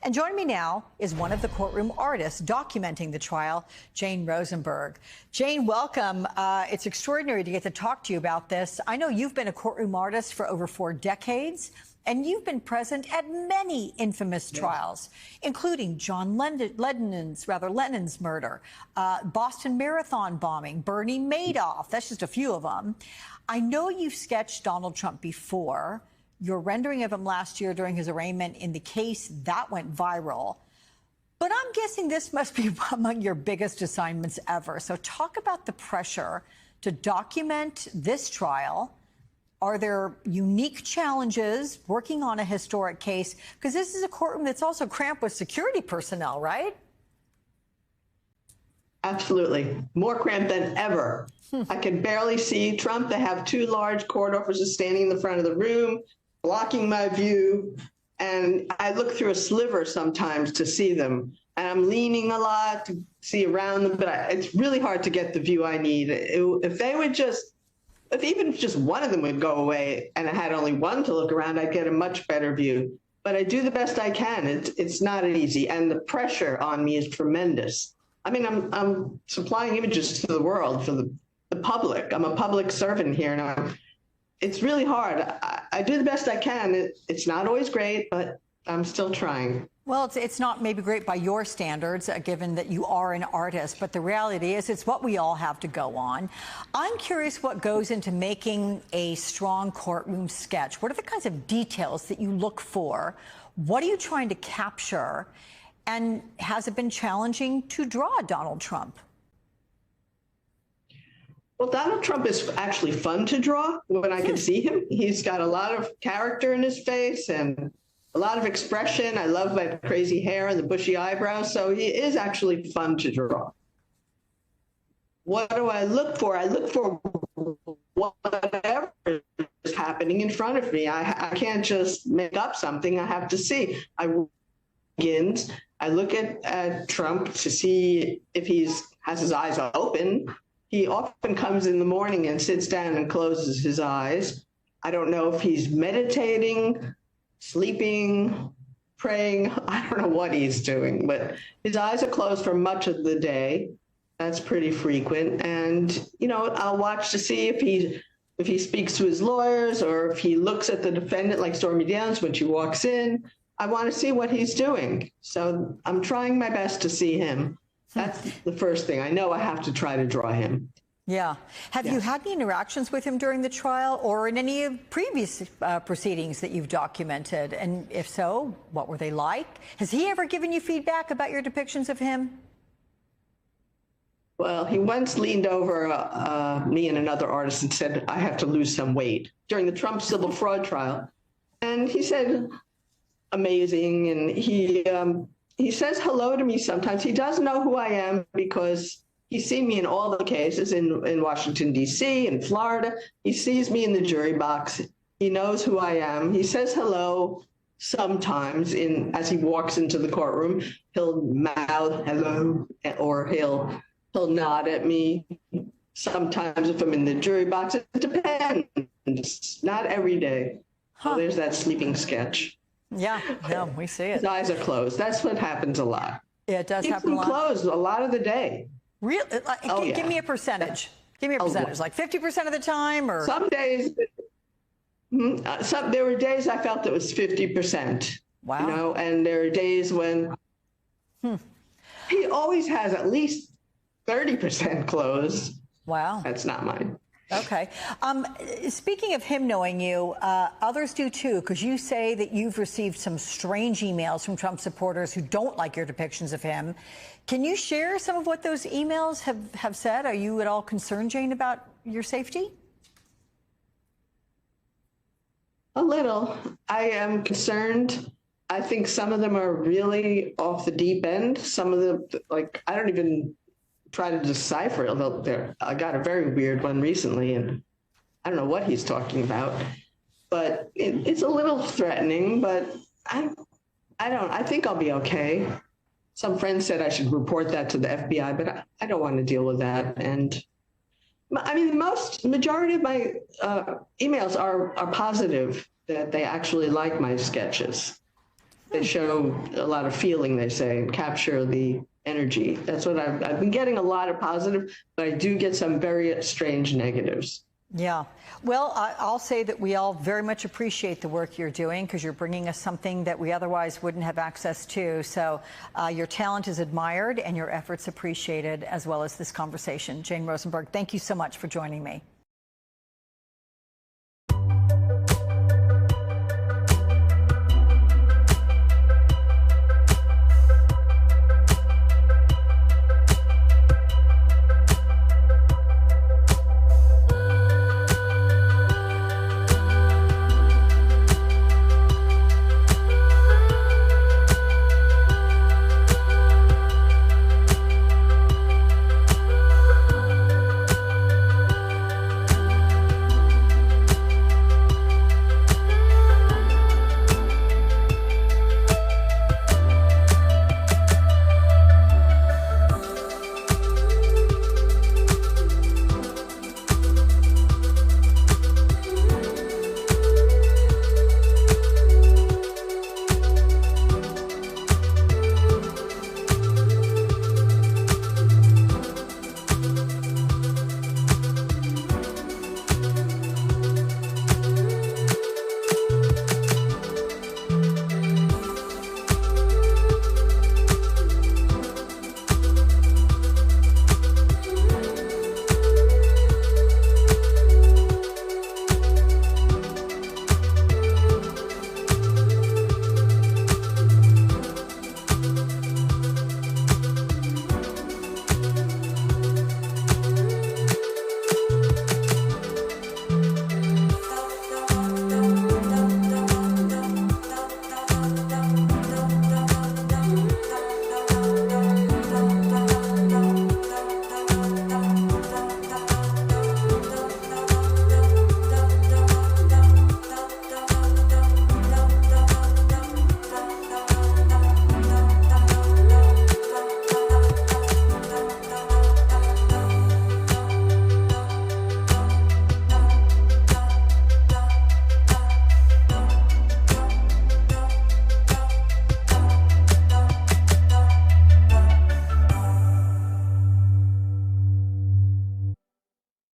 And joining me now is one of the courtroom artists documenting the trial, Jane Rosenberg. Jane, welcome. It's extraordinary to get to talk to you about this. I know you've been a courtroom artist for over 4 decades, and you've been present at many infamous trials, including John Lennon's murder, Boston Marathon bombing, Bernie Madoff. That's just a few of them. I know you've sketched Donald Trump before. Your rendering of him last year during his arraignment in the case, that went viral. But I'm guessing this must be among your biggest assignments ever. So talk about the pressure to document this trial. Are there unique challenges working on a historic case? Because this is a courtroom that's also cramped with security personnel, right? Absolutely. More cramped than ever. I can barely see Trump. They have 2 large court officers standing in the front of the room, blocking my view. And I look through a sliver sometimes to see them. And I'm leaning a lot to see around them, but it's really hard to get the view I need. If they would just, if even just one of them would go away and I had only one to look around, I'd get a much better view. But I do the best I can. It's not easy. And the pressure on me is tremendous. I mean, I'm supplying images to the world for the public. I'm a public servant here. And it's really hard. I do the best I can. It's not always great, but I'm still trying. Well, it's not maybe great by your standards, given that you are an artist, but the reality is it's what we all have to go on. I'm curious what goes into making a strong courtroom sketch. What are the kinds of details that you look for? What are you trying to capture? And has it been challenging to draw Donald Trump? Well, Donald Trump is actually fun to draw when I can see him. He's got a lot of character in his face and a lot of expression. I love my crazy hair and the bushy eyebrows, so he is actually fun to draw. What do I look for? I look for whatever is happening in front of me. I can't just make up something. I have to see. I look at Trump to see if he has his eyes open. He often comes in the morning and sits down and closes his eyes. I don't know if he's meditating, sleeping, praying. I don't know what he's doing, but his eyes are closed for much of the day. That's pretty frequent. And, you know, I'll watch to see if he speaks to his lawyers or if he looks at the defendant like Stormy Downs when she walks in. I want to see what he's doing. So I'm trying my best to see him. That's the first thing. I know I have to try to draw him. Yeah. Have you had any interactions with him during the trial or in any of previous proceedings that you've documented? And if so, what were they like? Has he ever given you feedback about your depictions of him? Well, he once leaned over me and another artist and said, I have to lose some weight during the Trump civil fraud trial. And he said, amazing. And he says hello to me sometimes. He does know who I am because he's seen me in all the cases in Washington, D.C., in Florida. He sees me in the jury box. He knows who I am. He says hello sometimes as he walks into the courtroom. He'll mouth hello, or he'll nod at me. Sometimes if I'm in the jury box, it depends. Not every day. So there's that sleeping sketch. Yeah, no, we see it. His eyes are closed. That's what happens a lot. Yeah, it does happen a lot. Keeps them closed a lot of the day. Really? Give me a percentage. Give me a percentage, like 50% of the time, or some days. There were days I felt it was 50%. Wow. You know, and there are days when he always has at least 30% closed. Wow. That's not mine. Okay. Speaking of him knowing you, others do too, because you say that you've received some strange emails from Trump supporters who don't like your depictions of him. Can you share some of what those emails have said? Are you at all concerned, Jane, about your safety? A little. I am concerned. I think some of them are really off the deep end. Some of them, like, I don't even try to decipher it. I got a very weird one recently, and I don't know what he's talking about. But it's a little threatening, but I think I'll be okay. Some friends said I should report that to the FBI, but I don't want to deal with that. And I mean, the majority of my emails are positive, that they actually like my sketches. They show a lot of feeling, they say, and capture the energy. That's what I've been getting, a lot of positive, but I do get some very strange negatives. Yeah. Well, I'll say that we all very much appreciate the work you're doing because you're bringing us something that we otherwise wouldn't have access to. So your talent is admired and your efforts appreciated, as well as this conversation. Jane Rosenberg, thank you so much for joining me.